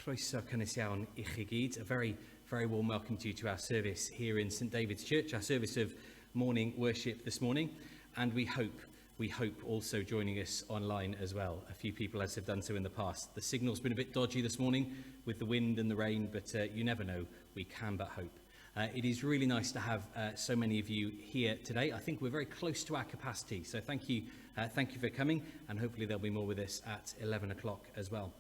Croeso cynnes iawn I chi gyd. A very, very warm welcome to you to our service here in St David's Church, our service of morning worship this morning. And we hope also joining us online as well. A few people as have done so in the past. The signal's been a bit dodgy this morning with the wind and the rain, but you never know. We can but hope. It is really nice to have so many of you here today. I think we're very close to our capacity, so thank you for coming, and hopefully there'll be more with us at 11 o'clock as well.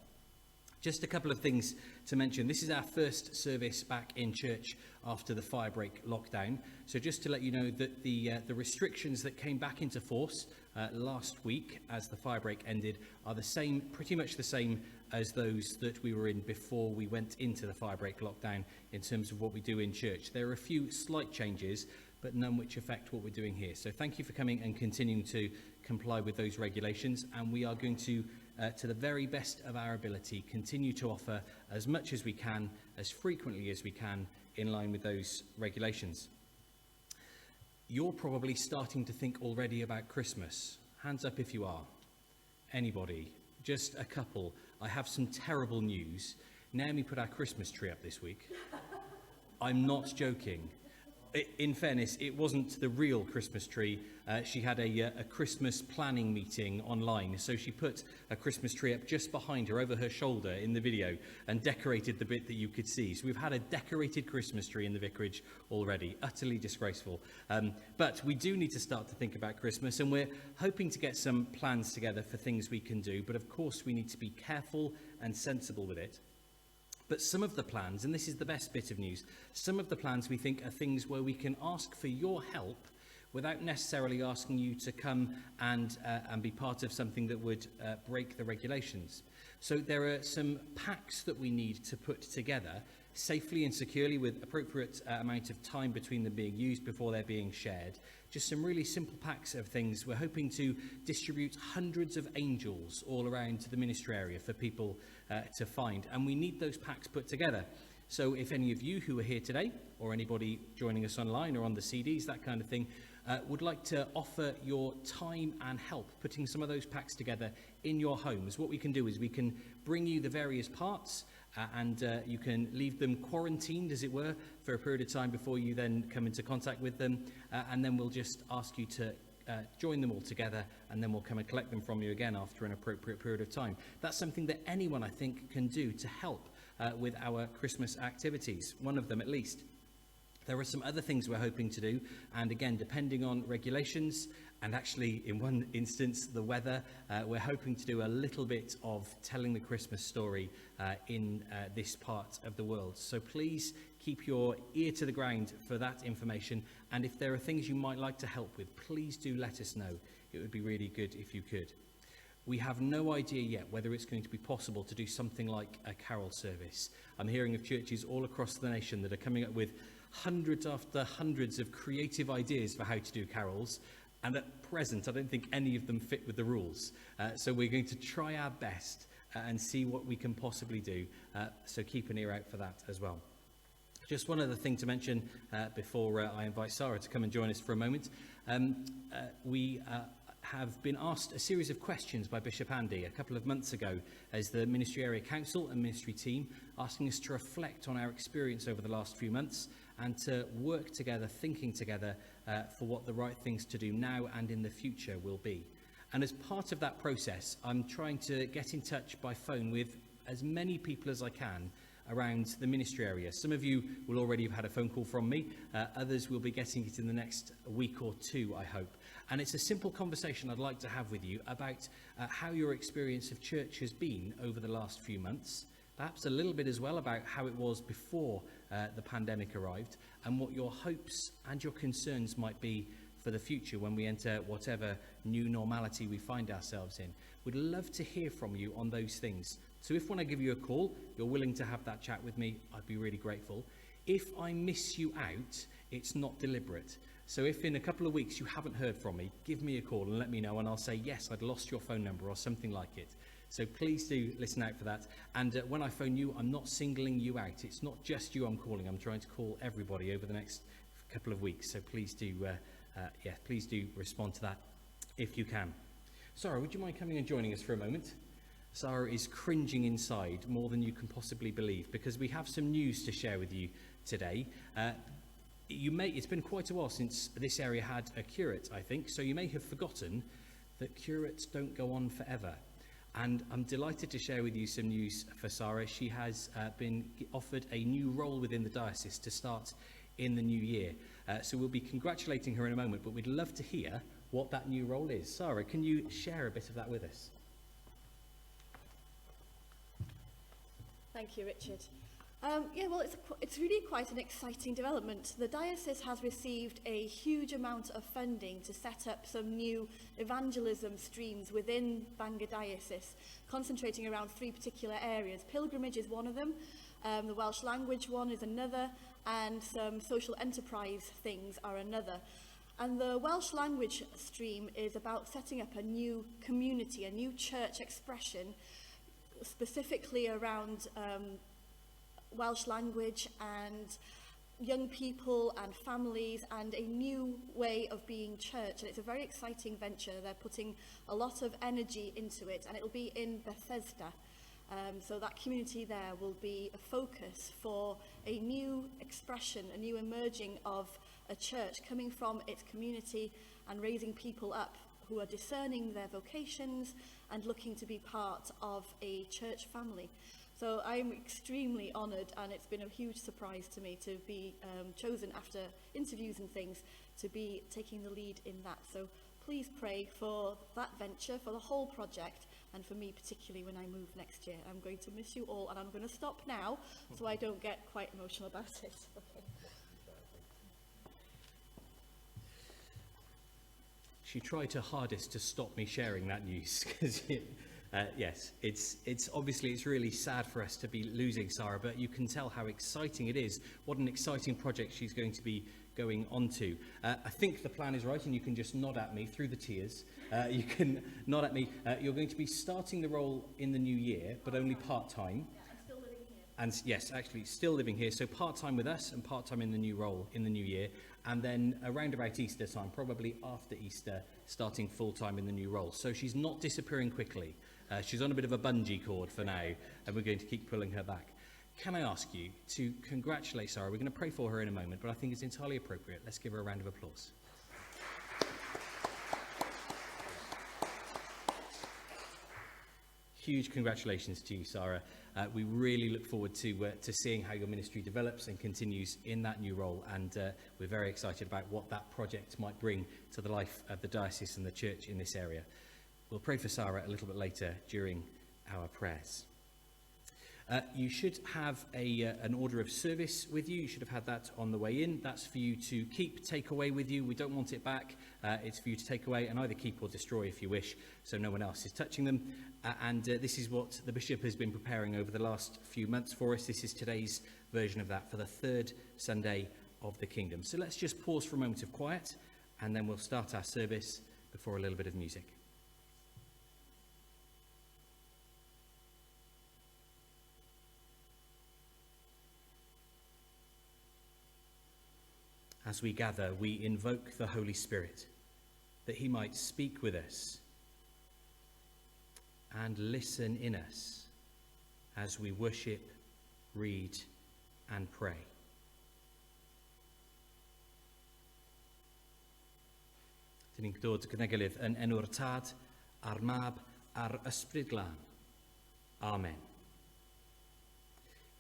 Just a couple of things to mention. This is our first service back in church after the firebreak lockdown. So just to let you know that the restrictions that came back into force last week as the firebreak ended are the same, pretty much the same as those that we were in before we went into the firebreak lockdown in terms of what we do in church. There are a few slight changes, but none which affect what we're doing here. So thank you for coming and continuing to comply with those regulations. And we are going to the very best of our ability, continue to offer as much as we can, as frequently as we can, in line with those regulations. You're probably starting to think already about Christmas. Hands up if you are. Anybody? Just a couple. I have some terrible news. Naomi put our Christmas tree up this week. I'm not joking. In fairness, it wasn't the real Christmas tree. She had a Christmas planning meeting online, so she put a Christmas tree up just behind her, over her shoulder in the video, and decorated the bit that you could see. So we've had a decorated Christmas tree in the vicarage already. Utterly disgraceful. But we do need to start to think about Christmas, and we're hoping to get some plans together for things we can do. But of course, we need to be careful and sensible with it. But some of the plans, and this is the best bit of news, some of the plans we think are things where we can ask for your help without necessarily asking you to come and be part of something that would break the regulations. So there are some packs that we need to put together safely and securely with appropriate amount of time between them being used before they're being shared. Just some really simple packs of things. We're hoping to distribute hundreds of angels all around the ministry area for people to find, and we need those packs put together. So if any of you who are here today, or anybody joining us online or on the CDs, that kind of thing, would like to offer your time and help putting some of those packs together in your homes, what we can do is we can bring you the various parts and you can leave them quarantined, as it were, for a period of time before you then come into contact with them, and then we'll just ask you to join them all together, and then we'll come and collect them from you again after an appropriate period of time. That's something that anyone, I think, can do to help with our Christmas activities, one of them at least. There are some other things we're hoping to do, and again, depending on regulations, and actually in one instance, the weather, we're hoping to do a little bit of telling the Christmas story in this part of the world. So please keep your ear to the ground for that information, and if there are things you might like to help with, please do let us know. It would be really good if you could. We have no idea yet whether it's going to be possible to do something like a carol service. I'm hearing of churches all across the nation that are coming up with hundreds after hundreds of creative ideas for how to do carols, and at present I don't think any of them fit with the rules. So we're going to try our best and see what we can possibly do, so keep an ear out for that as well. Just one other thing to mention before I invite Sarah to come and join us for a moment. We have been asked a series of questions by Bishop Andy a couple of months ago as the Ministry Area Council and Ministry team, asking us to reflect on our experience over the last few months and to work together, thinking together for what the right things to do now and in the future will be. And as part of that process, I'm trying to get in touch by phone with as many people as I can around the ministry area. Some of you will already have had a phone call from me. Others will be getting it in the next week or two, I hope. And it's a simple conversation I'd like to have with you about how your experience of church has been over the last few months. Perhaps a little bit as well about how it was before the pandemic arrived, and what your hopes and your concerns might be for the future when we enter whatever new normality we find ourselves in. We'd love to hear from you on those things. So if when I give you a call, you're willing to have that chat with me, I'd be really grateful. If I miss you out, it's not deliberate. So if in a couple of weeks you haven't heard from me, give me a call and let me know, and I'll say, yes, I'd lost your phone number or something like it. So please do listen out for that. And when I phone you, I'm not singling you out. It's not just you I'm calling. I'm trying to call everybody over the next couple of weeks. So please do, please do respond to that if you can. Sarah, would you mind coming and joining us for a moment? Sarah is cringing inside more than you can possibly believe, because we have some news to share with you today. It's been quite a while since this area had a curate, I think, so you may have forgotten that curates don't go on forever. And I'm delighted to share with you some news for Sarah. She has been offered a new role within the diocese to start in the new year. So we'll be congratulating her in a moment, but we'd love to hear what that new role is. Sarah, can you share a bit of that with us? Thank you, Richard. It's really quite an exciting development. The diocese has received a huge amount of funding to set up some new evangelism streams within Bangor Diocese, concentrating around 3 particular areas. Pilgrimage is one of them, the Welsh language one is another, and some social enterprise things are another. And the Welsh language stream is about setting up a new community, a new church expression, specifically around Welsh language and young people and families and a new way of being church. And it's a very exciting venture. They're putting a lot of energy into it, and it'll be in Bethesda. So that community there will be a focus for a new expression, a new emerging of a church coming from its community and raising people up who are discerning their vocations and looking to be part of a church family. So I'm extremely honoured, and it's been a huge surprise to me to be chosen after interviews and things to be taking the lead in that. So please pray for that venture, for the whole project, and for me particularly when I move next year. I'm going to miss you all, and I'm going to stop now so I don't get quite emotional about it. Okay. She tried her hardest to stop me sharing that news, because yes, it's obviously it's really sad for us to be losing Sarah, but you can tell how exciting it is. What an exciting project she's going to be going on to. I think the plan is right, and you can just nod at me through the tears. You can nod at me. You're going to be starting the role in the new year, but only part-time. Yeah, I'm still living here. And yes, actually still living here, so part-time with us and part-time in the new role in the new year, and then around about Easter time, probably after Easter, starting full-time in the new role. So she's not disappearing quickly. She's on a bit of a bungee cord for now, and we're going to keep pulling her back. Can I ask you to congratulate Sarah? We're going to pray for her in a moment, but I think it's entirely appropriate. Let's give her a round of applause. Huge congratulations to you, Sarah. We really look forward to seeing how your ministry develops and continues in that new role, and we're very excited about what that project might bring to the life of the diocese and the church in this area. We'll pray for Sarah a little bit later during our prayers. You should have an order of service with you. You should have had that on the way in. That's for you to keep, take away with you. We don't want it back. It's for you to take away and either keep or destroy if you wish, so no one else is touching them. This is what the Bishop has been preparing over the last few months for us. This is today's version of that for the third Sunday of the Kingdom. So let's just pause for a moment of quiet, and then we'll start our service before a little bit of music. As we gather, we invoke the Holy Spirit, that he might speak with us and listen in us as we worship, read, and pray. Dyn ni'n dod gyda'i gilydd yn enw'r Tad, a'r Mab, a'r Ysbryd Glân. Amen.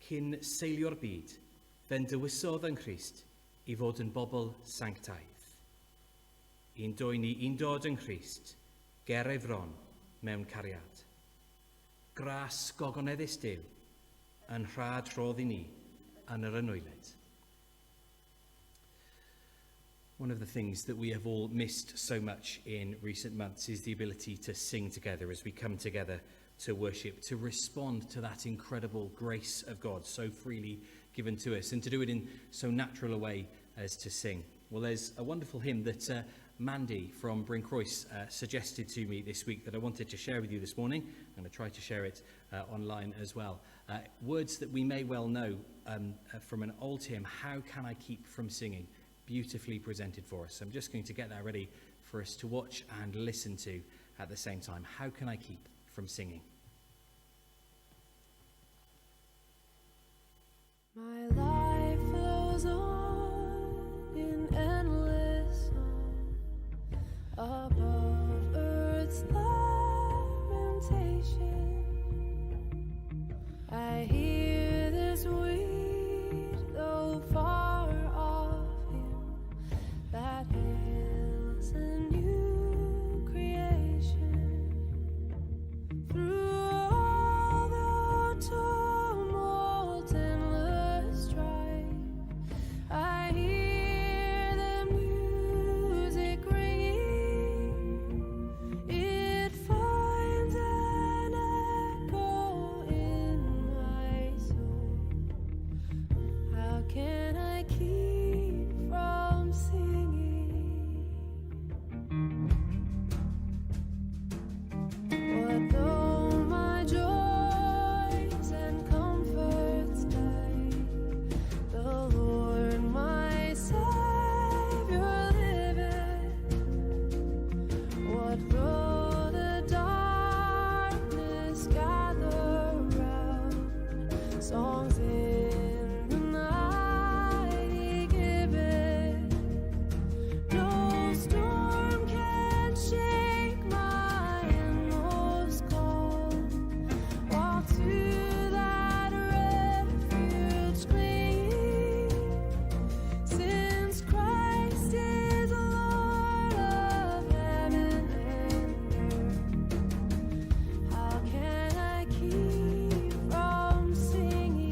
Cyn seilio'r byd, fe'n dywysodd yn Christ i fod yn bobl sanctaidd. Un dwy ni un dod yn Christ, ger efron mewn cariad. Gras gogoneddus Duw, yn rhad rhodd i ni yn yr anwyled. One of the things that we have all missed so much in recent months is the ability to sing together as we come together to worship, to respond to that incredible grace of God so freely given to us, and to do it in so natural a way as to sing. Well, there's a wonderful hymn that Mandy from Brincroice suggested to me this week that I wanted to share with you this morning. I'm going to try to share it online as well. Words that we may well know from an old hymn, How Can I Keep From Singing? Beautifully presented for us. I'm just going to get that ready for us to watch and listen to at the same time. How can I keep from singing? My life flows on in endless song above earth's lamentation. I hear this sweet, though far off hymn that hails a new creation. Through all the tumult endless strife, I hear the music ringing. It finds an echo in my soul. How can I keep from singing? What though my joys and comforts die? The Lord my Savior liveth. What though the darkness gather round? Songs in the night He giveth. No storm can shake my inmost calm, while to that refuge clinging, since Christ is Lord of heaven and earth. How can I keep from singing?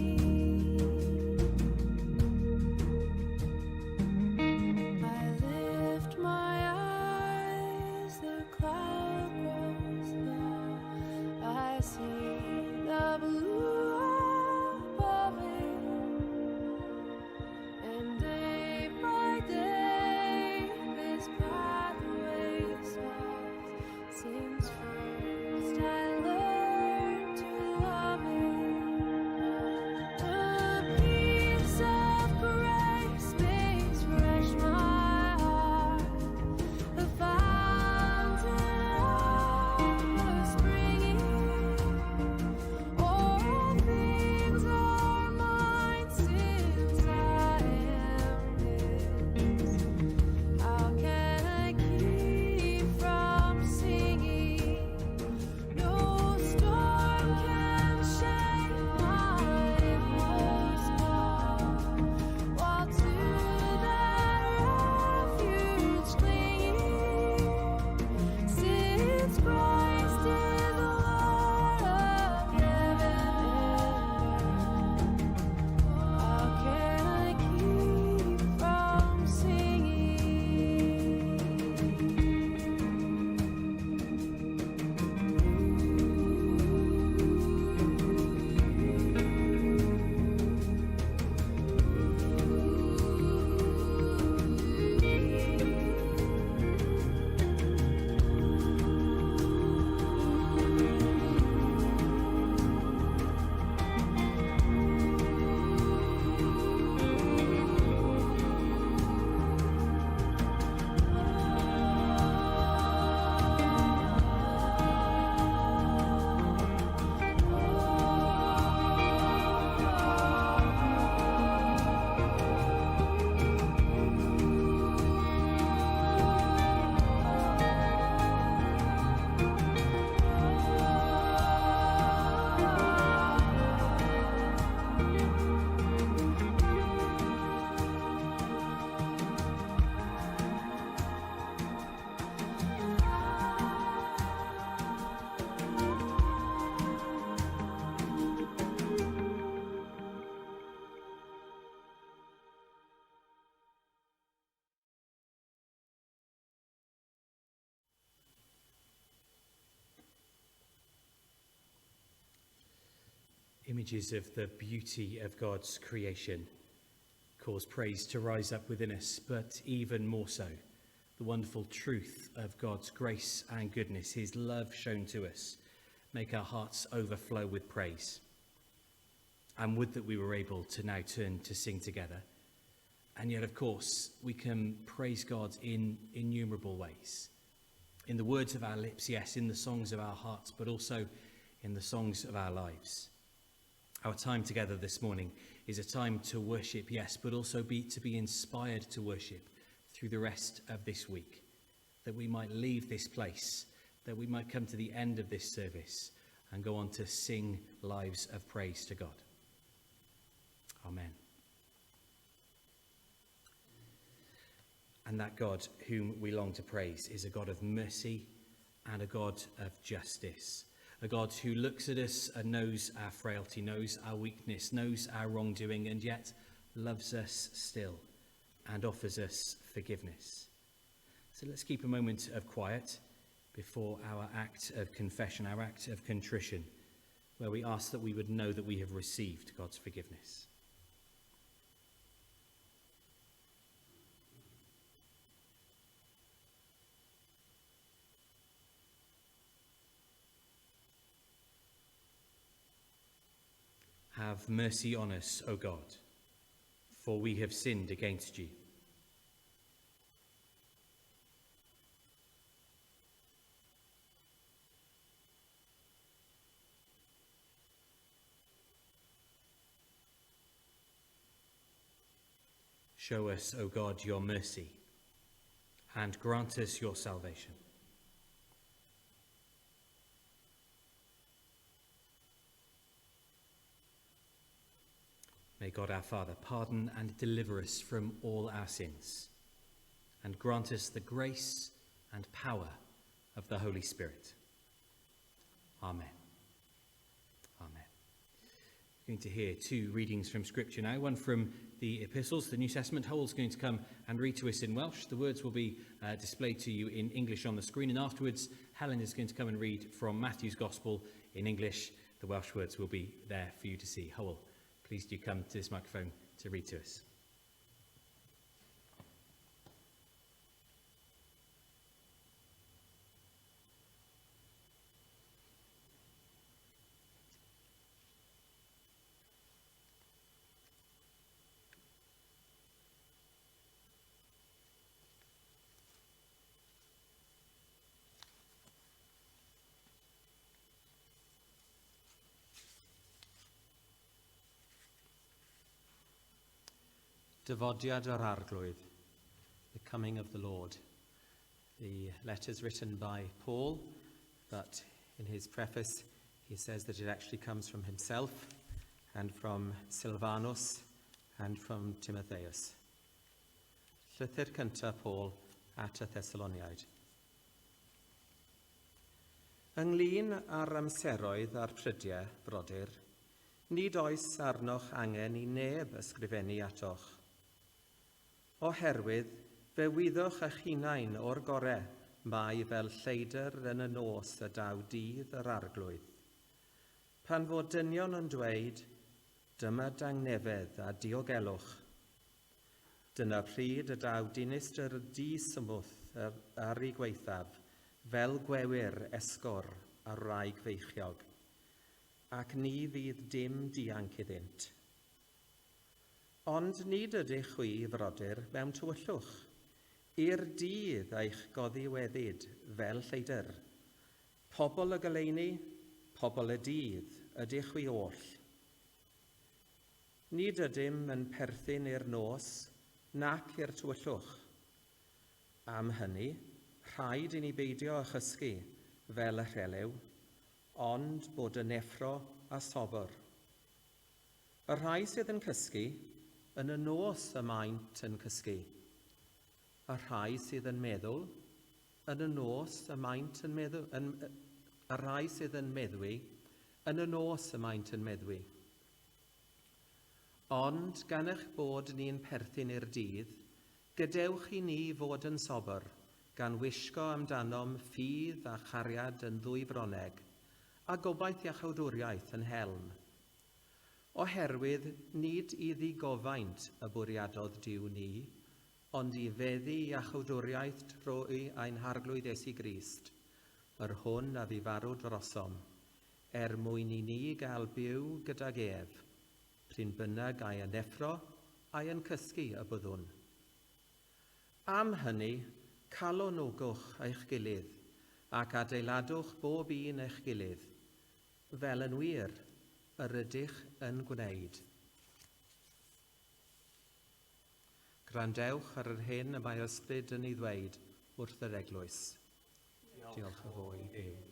I lift my eyes, the cloud grows low. I see the blue above it, and day by day this pathway stalks, since first I learned to love it. The peace of grace makes fresh my heart, the fountain ever springing. All things are mine since I am His. How can I keep from singing? No storm can shake my inmost calm, while to that refuge clinging, since Christ is Lord of heaven and earth. How can I keep from Images of the beauty of God's creation, cause praise to rise up within us, but even more so, the wonderful truth of God's grace and goodness, his love shown to us, make our hearts overflow with praise. And would that we were able to now turn to sing together. And yet, of course, we can praise God in innumerable ways. In the words of our lips, yes, in the songs of our hearts, but also in the songs of our lives. Our time together this morning is a time to worship, yes, but also to be inspired to worship through the rest of this week, that we might leave this place, that we might come to the end of this service and go on to sing lives of praise to God. Amen. And that God whom we long to praise is a God of mercy and a God of justice. A God who looks at us and knows our frailty, knows our weakness, knows our wrongdoing, and yet loves us still and offers us forgiveness. So let's keep a moment of quiet before our act of confession, our act of contrition, where we ask that we would know that we have received God's forgiveness. Have mercy on us, O God, for we have sinned against you. Show us, O God, your mercy, and grant us your salvation. May God our Father pardon and deliver us from all our sins, and grant us the grace and power of the Holy Spirit. Amen. Amen. We're going to hear two readings from Scripture now, one from the epistles, the New Testament. Howell's going to come and read to us in Welsh. The words will be displayed to you in English on the screen, and afterwards Helen is going to come and read from Matthew's Gospel in English. The Welsh words will be there for you to see. Howell, please do come to this microphone to read to us. Dyfodiad o'r arglwydd, the coming of the Lord. The letter's written by Paul, but in his preface he says that it actually comes from himself and from Silvanus and from Timotheus. Llythyr cyntaf Paul at y Thessaloniaid. Ynglŷn â'r amseroedd a'r prydiau, brodyr, nid oes arnoch angen I neb ysgrifennu atoch. Oherwydd fe wyddoch eich hunain o'r gorau mai fel lleidr yn y nos y daw dydd yr arglwydd. Pan fod dynion yn dweud, dyma dangnefedd a diogelwch. Dyna pryd y daw dinistr di symwth ar ei gweithaf fel gwewyr esgor ar wraig feichiog, ac ni fydd dim dianc iddynt. Ond nid ydych chwi, frodyr, mewn tywyllwch, i'r dydd eich goddiweddyd fel lleidr. Pobl y goleuni, pobl y dydd, ydych chwi oll. Nid ydym yn perthyn i'r nos, nac i'r tywyllwch. Am hynny, rhaid I ni beidio a chysgu fel y rhelew, ond bod yn effro a sobor. Y rhai sydd yn cysgu, yn y nos y maint yn cysgu. Y rhai sydd yn meddwl, yn y nos y maint yn meddwl, y rhai sydd yn meddwi, yn y nos y maint yn meddwi. Ond gan eich bod ni'n perthyn i'r dydd, gadewch I ni fod yn sobor, gan wisgo amdanom ffydd a chariad yn ddwy froneg, a gobaith iach awdwriaeth yn helm. oherwydd nid iddi gofaint y bwriadodd Duw ni, ond i feddu i achawdwriaeth trwy ein harglwydd Iesu Grist, yr hwn a fu farw drosom, mwyn i ni gael byw gydag ef, pryn bynnag ai yn effro ai yn cysgu y byddwn. Am hynny, calonogwch eich gilydd ac adeiladwch bob un eich gilydd, fel yn wir yr ydych yn gwneud. Grandewch ar yr hyn y mae ysbryd yn ei ddweud wrth yr eglwys. Diolch yn fawr i Dduw.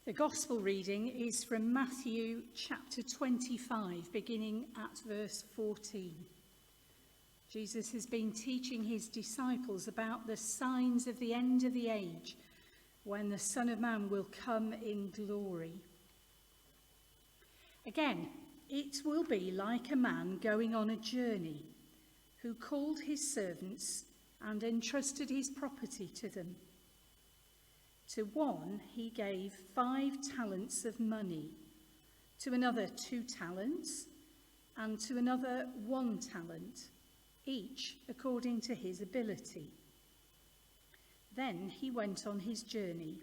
The Gospel reading is from Matthew chapter 25, beginning at verse 14. Jesus has been teaching his disciples about the signs of the end of the age, when the Son of Man will come in glory. Again, it will be like a man going on a journey, who called his servants and entrusted his property to them. To one he gave 5 talents of money, to another 2 talents, and to another 1 talent, each according to his ability. Then he went on his journey.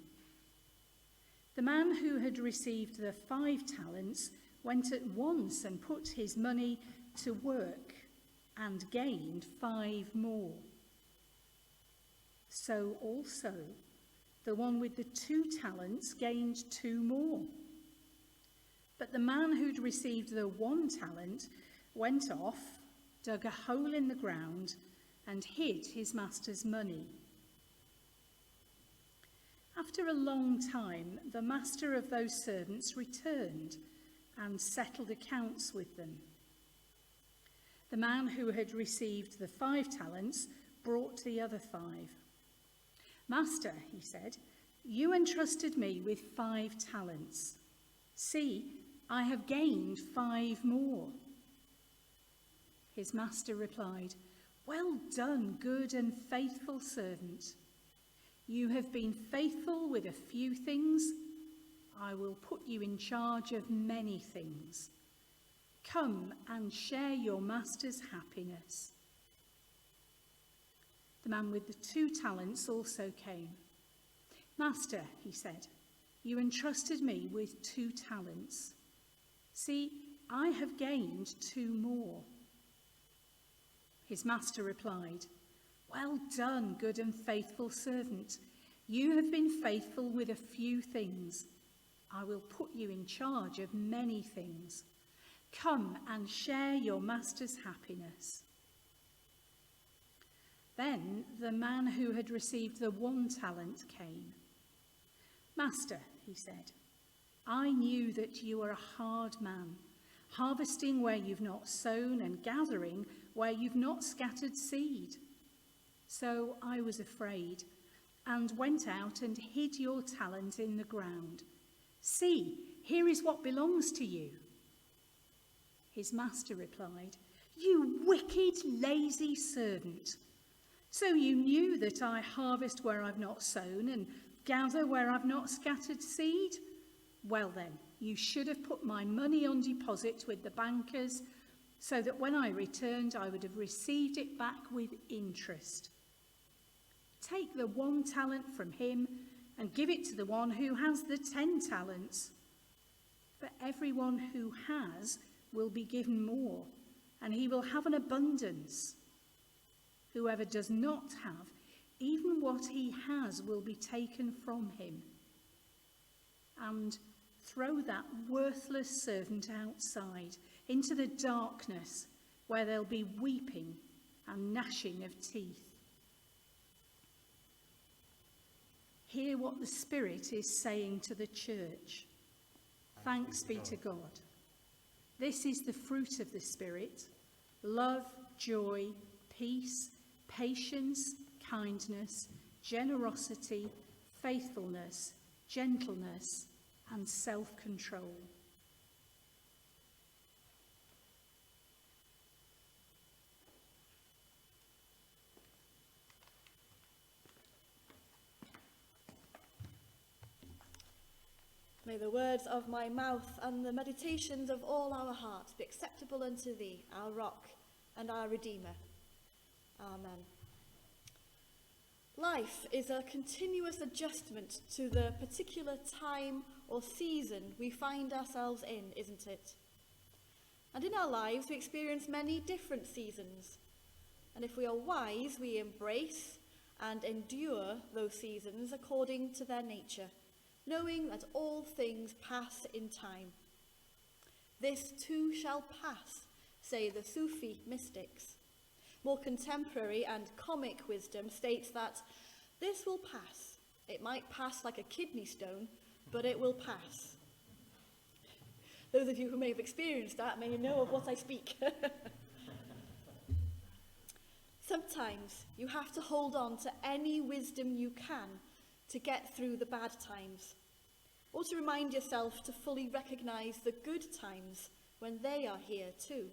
The man who had received the 5 talents went at once and put his money to work and gained 5 more. So also the one with the 2 talents gained 2 more. But the man who'd received the 1 talent went off, dug a hole in the ground, and hid his master's money. After a long time, the master of those servants returned and settled accounts with them. The man who had received the 5 talents brought the other 5. Master, he said, you entrusted me with 5 talents. See, I have gained 5 more. His master replied, well done, good and faithful servant. You have been faithful with a few things. I will put you in charge of many things. Come and share your master's happiness. The man with the 2 talents also came. Master, he said, you entrusted me with 2 talents. See, I have gained 2 more. His master replied, well done, good and faithful servant. You have been faithful with a few things. I will put you in charge of many things. Come and share your master's happiness. Then the man who had received the 1 talent came. Master, he said, I knew that you are a hard man, harvesting where you've not sown and gathering where you've not scattered seed. So I was afraid and went out and hid your talent in the ground. See, here is what belongs to you. His master replied, you wicked, lazy servant. So you knew that I harvest where I've not sown and gather where I've not scattered seed? Well then, you should have put my money on deposit with the bankers, so that when I returned, I would have received it back with interest. Take the 1 talent from him and give it to the one who has the 10 talents. For everyone who has will be given more, and he will have an abundance. Whoever does not have, even what he has will be taken from him. And throw that worthless servant outside into the darkness, where there'll be weeping and gnashing of teeth. Hear what the Spirit is saying to the church. Thanks be to God. This is the fruit of the Spirit: love, joy, peace, patience, kindness, generosity, faithfulness, gentleness, and self-control. May the words of my mouth and the meditations of all our hearts be acceptable unto thee, our rock and our Redeemer. Amen. Life is a continuous adjustment to the particular time or season we find ourselves in, isn't it? And in our lives we experience many different seasons. And if we are wise, we embrace and endure those seasons according to their nature, knowing that all things pass in time. This too shall pass, say the Sufi mystics. More contemporary and comic wisdom states that this will pass. It might pass like a kidney stone, but it will pass. Those of you who may have experienced that may know of what I speak. Sometimes you have to hold on to any wisdom you can to get through the bad times, or to remind yourself to fully recognise the good times when they are here too.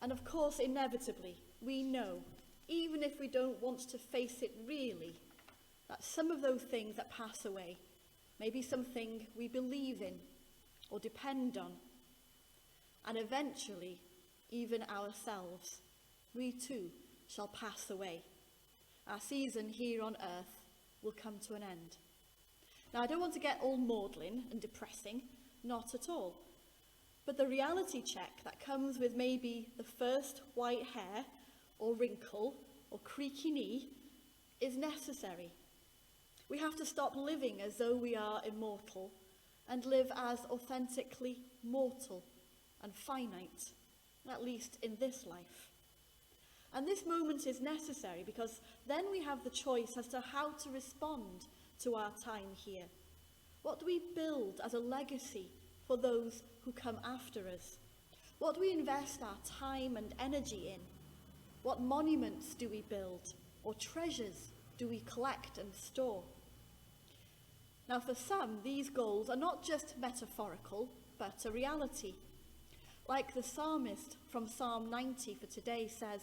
And of course, inevitably, we know, even if we don't want to face it really, that some of those things that pass away may be something we believe in or depend on. And eventually, even ourselves, we too shall pass away. Our season here on earth will come to an end. Now, I don't want to get all maudlin and depressing, not at all. But the reality check that comes with maybe the first white hair or wrinkle or creaky knee is necessary. We have to stop living as though we are immortal and live as authentically mortal and finite, at least in this life. And this moment is necessary because then we have the choice as to how to respond to our time here. What do we build as a legacy for those who come after us? What do we invest our time and energy in? What monuments do we build, or treasures do we collect and store? Now, for some, these goals are not just metaphorical, but a reality. Like the psalmist from Psalm 90 for today says,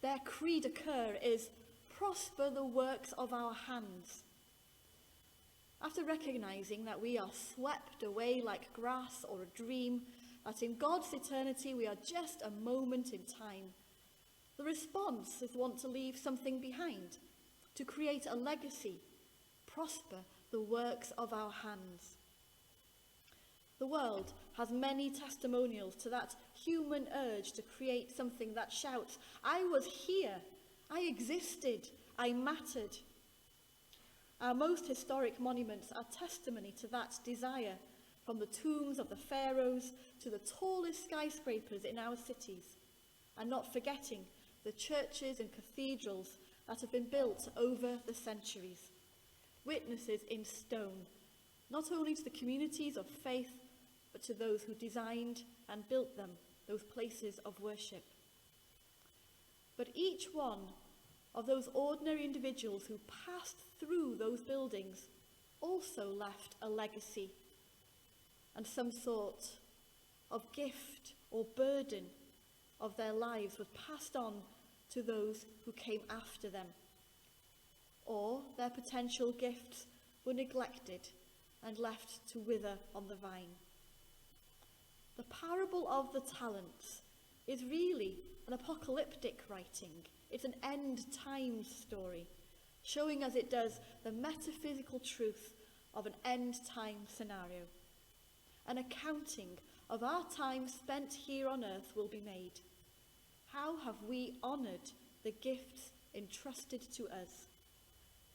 their cri de coeur is, prosper the works of our hands. After recognising that we are swept away like grass or a dream, that in God's eternity we are just a moment in time, the response is want to leave something behind, to create a legacy, prosper the works of our hands. The world has many testimonials to that human urge to create something that shouts, I was here, I existed, I mattered. Our most historic monuments are testimony to that desire, from the tombs of the pharaohs to the tallest skyscrapers in our cities, and not forgetting the churches and cathedrals that have been built over the centuries. Witnesses in stone, not only to the communities of faith, but to those who designed and built them, those places of worship. But each one of those ordinary individuals who passed through those buildings also left a legacy and some sort of gift or burden of their lives was passed on to those who came after them, or their potential gifts were neglected and left to wither on the vine. The parable of the talents is really an apocalyptic writing. It's an end times story, showing as it does the metaphysical truth of an end time scenario. An accounting of our time spent here on earth will be made. How have we honoured the gifts entrusted to us?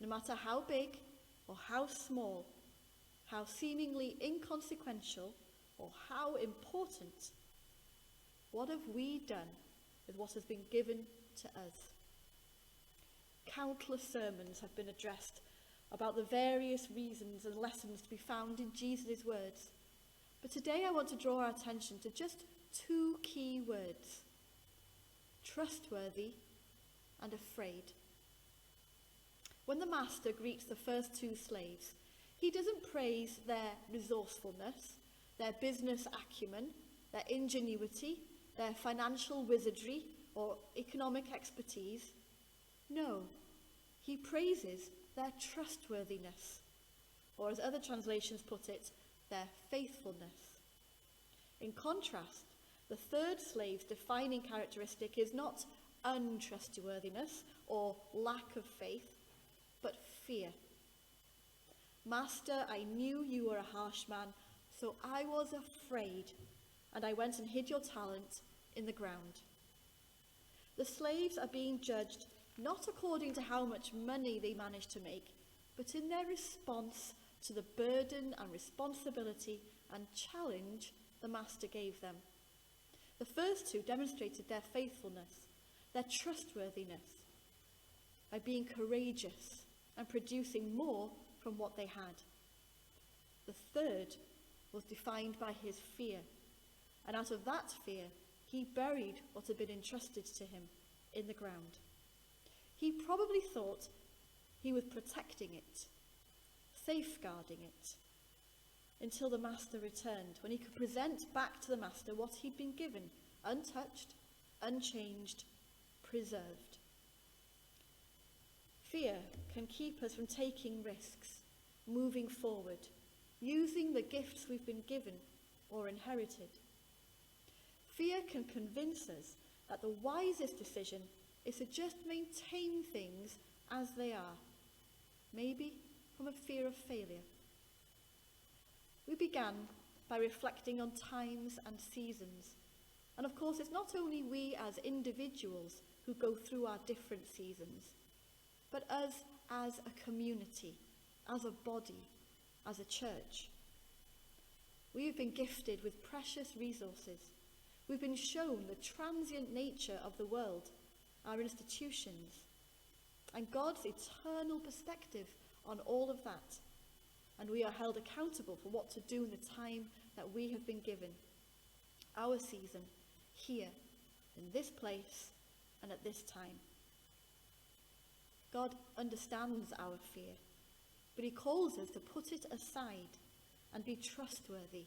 No matter how big or how small, how seemingly inconsequential or how important, what have we done with what has been given to us? Countless sermons have been addressed about the various reasons and lessons to be found in Jesus' words. But today I want to draw our attention to just two key words: trustworthy and afraid. When the master greets the first two slaves, he doesn't praise their resourcefulness, their business acumen, their ingenuity, their financial wizardry, or economic expertise. No, he praises their trustworthiness, or as other translations put it, their faithfulness. In contrast, the third slave's defining characteristic is not untrustworthiness or lack of faith, but fear. Master, I knew you were a harsh man, so I was afraid, and I went and hid your talent in the ground. The slaves are being judged not according to how much money they managed to make, but in their response to the burden and responsibility and challenge the master gave them. The first two demonstrated their faithfulness, their trustworthiness, by being courageous and producing more from what they had. The third was defined by his fear, and out of that fear, he buried what had been entrusted to him in the ground. He probably thought he was protecting it, safeguarding it, until the master returned, when he could present back to the master what he'd been given, untouched, unchanged, preserved. Fear can keep us from taking risks, moving forward, using the gifts we've been given or inherited. Fear can convince us that the wisest decision is to just maintain things as they are, maybe from a fear of failure. We began by reflecting on times and seasons. And of course, it's not only we as individuals who go through our different seasons, but us as a community, as a body, as a church. We have been gifted with precious resources. We've been shown the transient nature of the world, our institutions, and God's eternal perspective on all of that. And we are held accountable for what to do in the time that we have been given. Our season, here, in this place, and at this time. God understands our fear, but he calls us to put it aside and be trustworthy,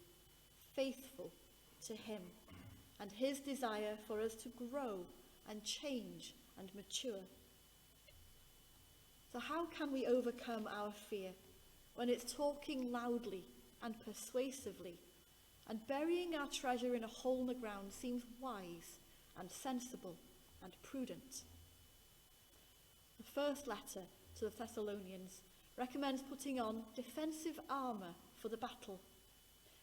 faithful to him, and his desire for us to grow and change and mature. So how can we overcome our fear when it's talking loudly and persuasively, and burying our treasure in a hole in the ground seems wise and sensible and prudent? The first letter to the Thessalonians recommends putting on defensive armour for the battle.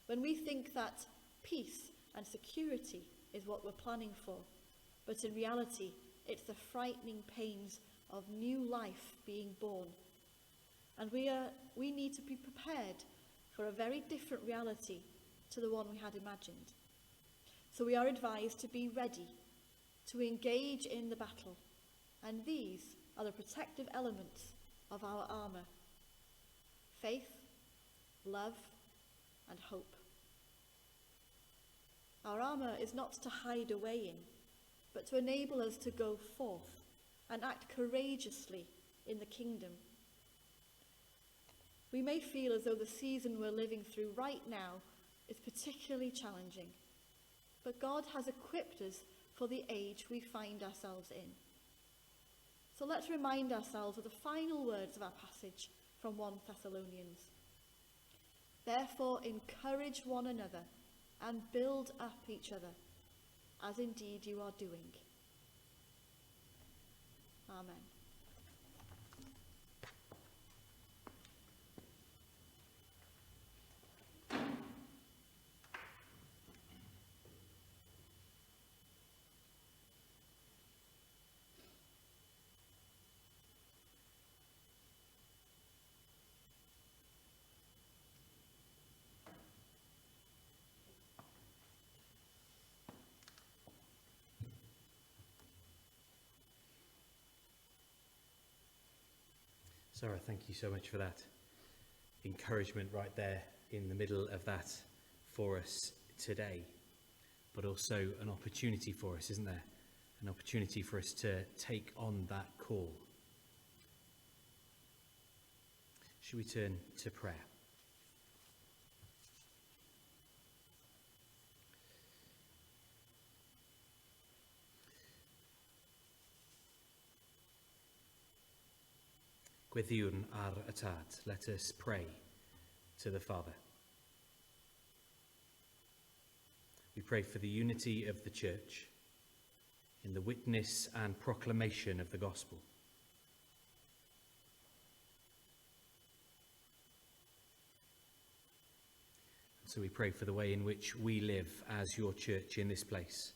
When we think that peace and security is what we're planning for, but in reality it's the frightening pains of new life being born. And we need to be prepared for a very different reality to the one we had imagined. So we are advised to be ready, to engage in the battle, and these are the protective elements of our armour: faith, love, and hope. Our armour is not to hide away in, but to enable us to go forth and act courageously in the kingdom. We may feel as though the season we're living through right now is particularly challenging, but God has equipped us for the age we find ourselves in. So let's remind ourselves of the final words of our passage from 1 Thessalonians. Therefore, encourage one another and build up each other, as indeed you are doing. Amen. Sarah, thank you so much for that encouragement right there in the middle of that for us today, but also an opportunity for us, isn't there? An opportunity for us to take on that call. Shall we turn to prayer? Gweddiwn ar y tad, let us pray to the Father. We pray for the unity of the Church in the witness and proclamation of the gospel. And so we pray for the way in which we live as your church in this place.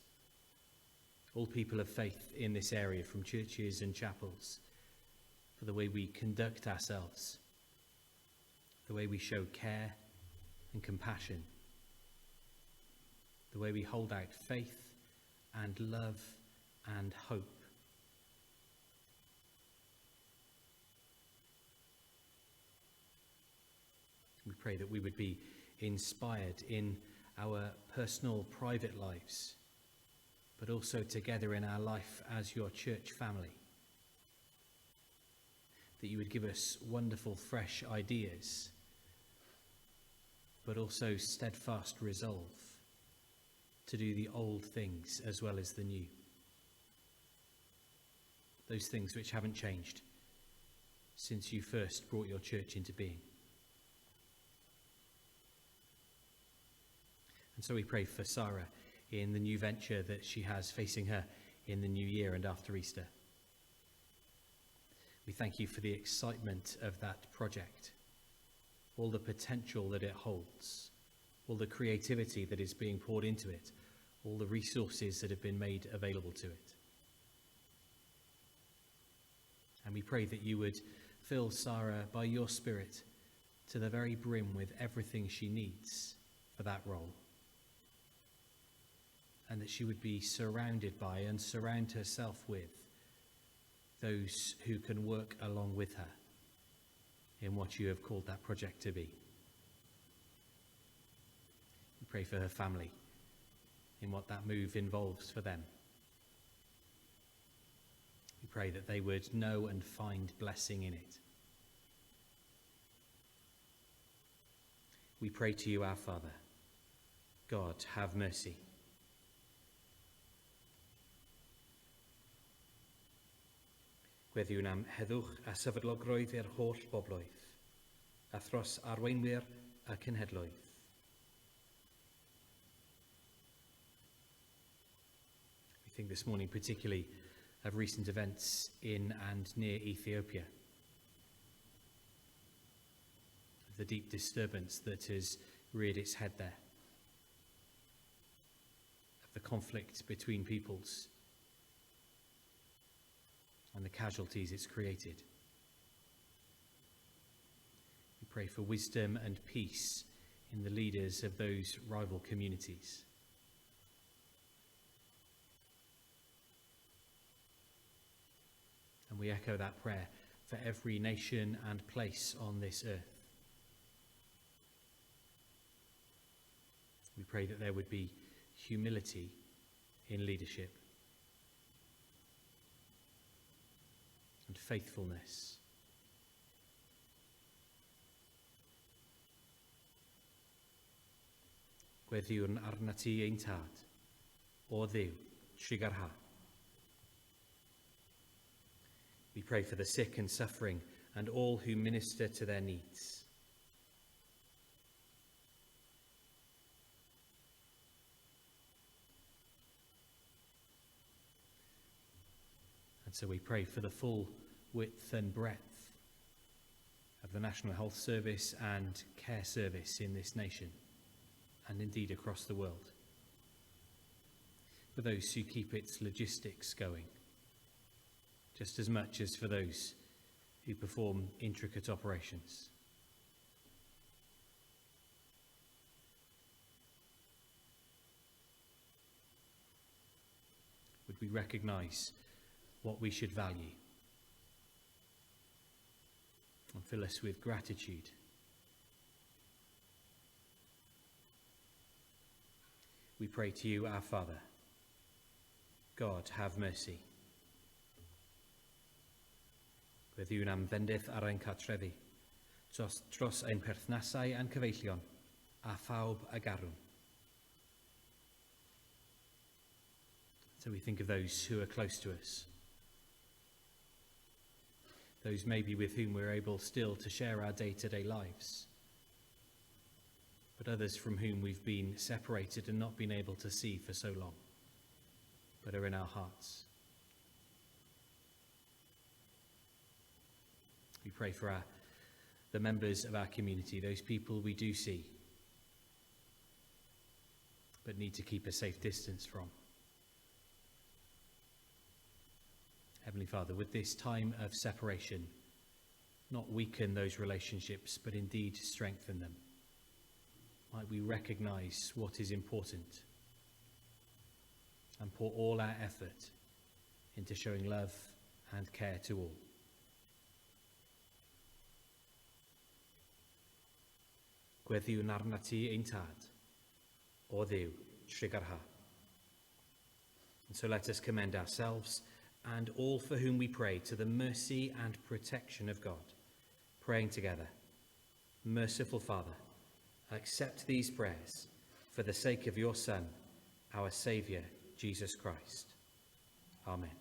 All people of faith in this area, from churches and chapels, for the way we conduct ourselves, the way we show care and compassion, the way we hold out faith and love and hope. We pray that we would be inspired in our personal, private lives, but also together in our life as your church family. That you would give us wonderful, fresh ideas, but also steadfast resolve to do the old things as well as the new. Those things which haven't changed since you first brought your church into being. And so we pray for Sarah in the new venture that she has facing her in the new year and after Easter. We thank you for the excitement of that project, all the potential that it holds, all the creativity that is being poured into it, all the resources that have been made available to it. And we pray that you would fill Sarah by your Spirit to the very brim with everything she needs for that role. And that she would be surrounded by and surround herself with those who can work along with her in what you have called that project to be. We pray for her family in what that move involves for them. We pray that they would know and find blessing in it. We pray to you, our Father. God, have mercy. Gweddiwn am heddwch a sefydlogrwydd i'r holl bobloedd, a thros arweinwyr a cenhedloedd. We think this morning particularly of recent events in and near Ethiopia, of the deep disturbance that has reared its head there, of the conflict between peoples, and the casualties it's created. We pray for wisdom and peace in the leaders of those rival communities. And we echo that prayer for every nation and place on this earth. We pray that there would be humility in leadership, and faithfulness. Gweddiwn arna ti ein tad, o Dduw, trigarha. We pray for the sick and suffering and all who minister to their needs. And so we pray for the full width and breadth of the National Health Service and care service in this nation, and indeed across the world. For those who keep its logistics going, just as much as for those who perform intricate operations. Would we recognise what we should value and fill us with gratitude? We pray to you, our Father. God, have mercy. Gweddiwn am fendith ar ein cartrefi, dros ein perthnasau a'n cyfeillion, a phawb a garwn. So we think of those who are close to us, those maybe with whom we're able still to share our day-to-day lives, but others from whom we've been separated and not been able to see for so long, but are in our hearts. We pray for the members of our community, those people we do see, but need to keep a safe distance from. Heavenly Father, would this time of separation not weaken those relationships, but indeed strengthen them? Might we recognise what is important and pour all our effort into showing love and care to all. Gweddiwn arna ti ein tad, o Dduw, trigger ha. And so let us commend ourselves and all for whom we pray to the mercy and protection of God, praying together. Merciful Father, accept these prayers for the sake of your Son, our Saviour, Jesus Christ. Amen.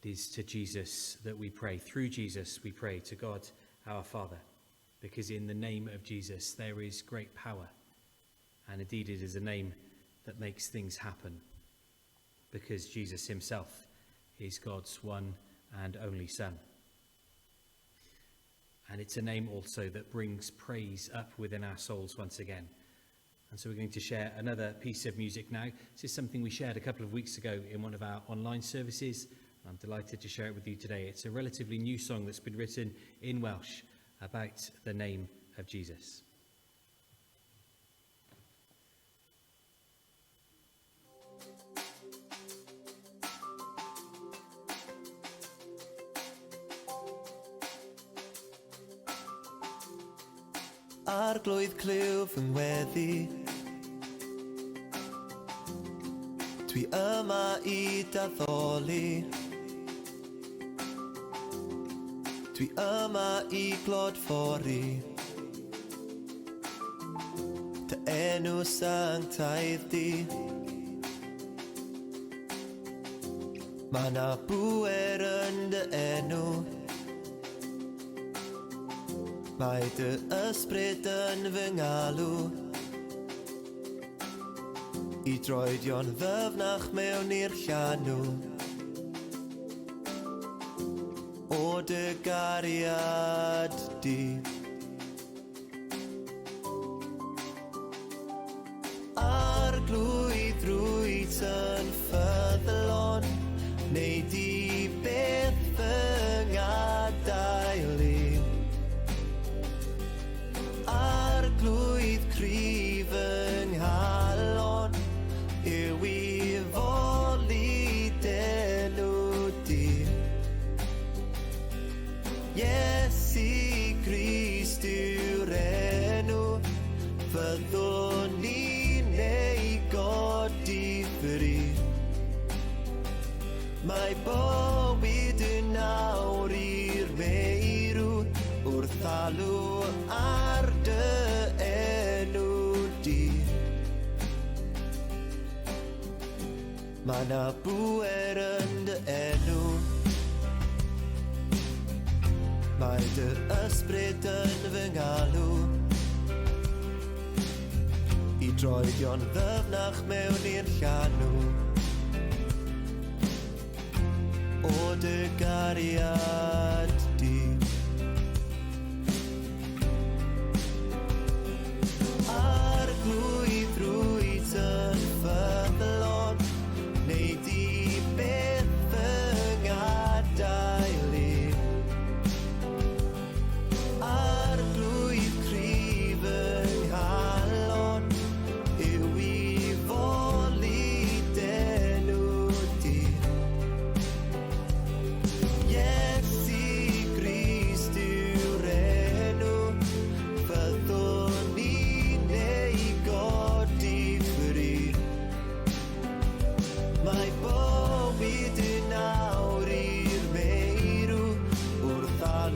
It is to Jesus that we pray. Through Jesus we pray to God, our Father, because in the name of Jesus there is great power, and indeed it is a name that makes things happen, because Jesus himself is God's one and only Son. And it's a name also that brings praise up within our souls once again. And so we're going to share another piece of music now. This is something we shared a couple of weeks ago in one of our online services. I'm delighted to share it with you today. It's a relatively new song that's been written in Welsh about the name of Jesus. Arglwydd cliw fy ngweddi, dwi yma I daddoli, dwi yma I glodfori, dy enw sanctaidd di. Ma' na bŵer yn dy enw, mae dy ysbryd yn fy ngalw, I droedio'n ddyfnach mewn i'r llanw, o dy gariad di. Arglwydd rwyt yn ffyddlon, neu di beth fy ngadael I. Arglwydd cryf yng nghalon, yw I foli denw di. Iesu Grist yw'r enw, fyddwn ni'n ei godi ffri. Mae bywyd yn nawr i'r meirw, wrth alw ar dy enw di. Ma' na bŵer yn dy enw, mae dy ysbryd yn fy ngalw, I droedio'n ddyfnach mewn i'r llanw, o dy gariad di. Arglwydd rwyt yn ffyddlon, neu di beth fy ngadael I. Arglwydd cryf yng nghalon, yw I foli denw di. Iesu Grist yw'r enw, fyddwn ni'n ei godi ffri. Mae bywyd yn nawr i'r meirw, wrth alw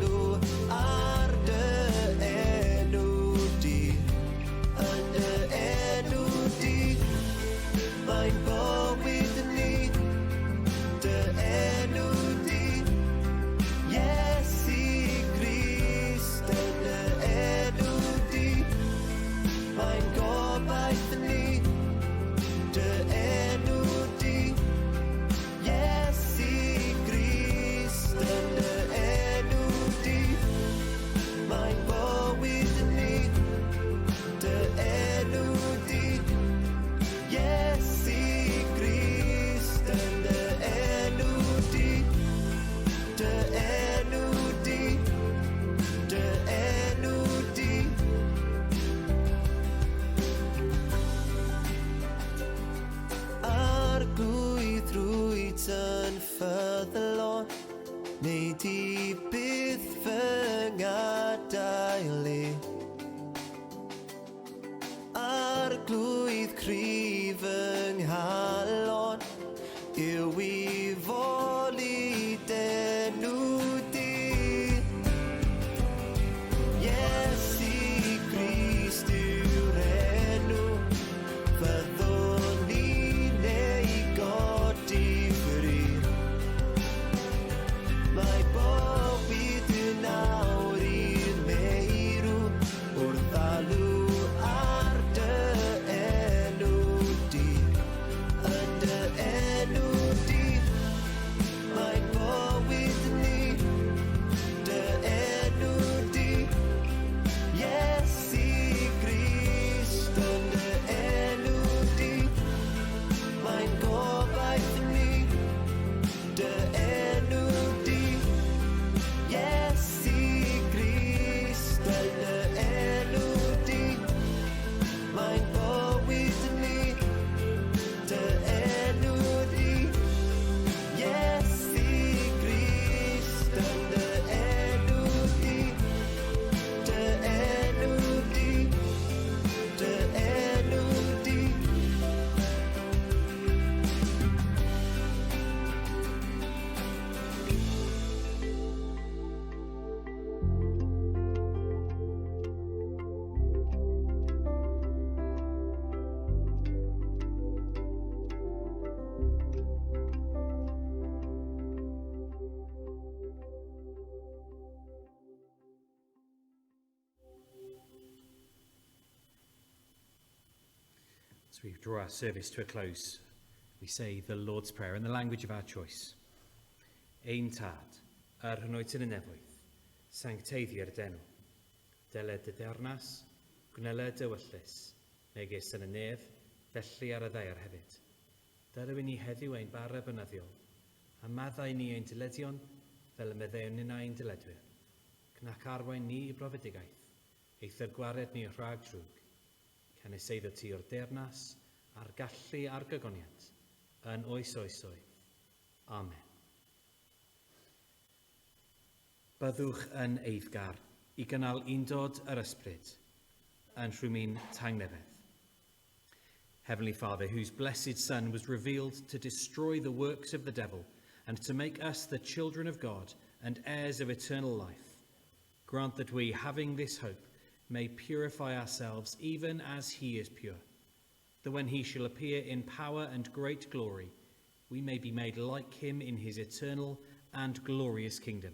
As we draw our service to a close, we say the Lord's Prayer in the language of our choice. Ein tad, hynwyd yn y nefoedd, sancteiddi'r denw, deled y dernas, gwneled y wyllus, megis yn y nef, felly ar y ddaear hefyd. Dylywyn ni heddiw ein bara bynyddiol, a maddau ni ein dyledion fel y meddewn yn ein dyledwyr. Cnac arwain ni i brofedigaeth, eithir gwared ni rhag drwg, canis eiddo ti o'r dernas a'r gallu a'r gygoniad, yn oes oesoedd. Amen. Byddwch yn eiddgar i gynnal undod yr ysbryd yn rhwymyn tangnefedd. Heavenly Father, whose blessed Son was revealed to destroy the works of the devil and to make us the children of God and heirs of eternal life, grant that we, having this hope, may purify ourselves even as he is pure, that when he shall appear in power and great glory, we may be made like him in his eternal and glorious kingdom.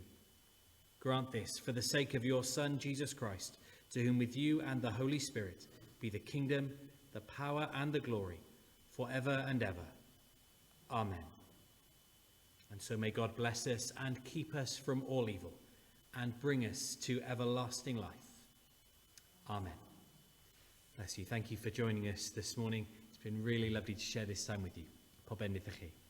Grant this for the sake of your Son, Jesus Christ, to whom with you and the Holy Spirit be the kingdom, the power and the glory, forever and ever. Amen. And so may God bless us and keep us from all evil, and bring us to everlasting life. Amen. Bless you. Thank you for joining us this morning. It's been really lovely to share this time with you. Pob ennydd i chi.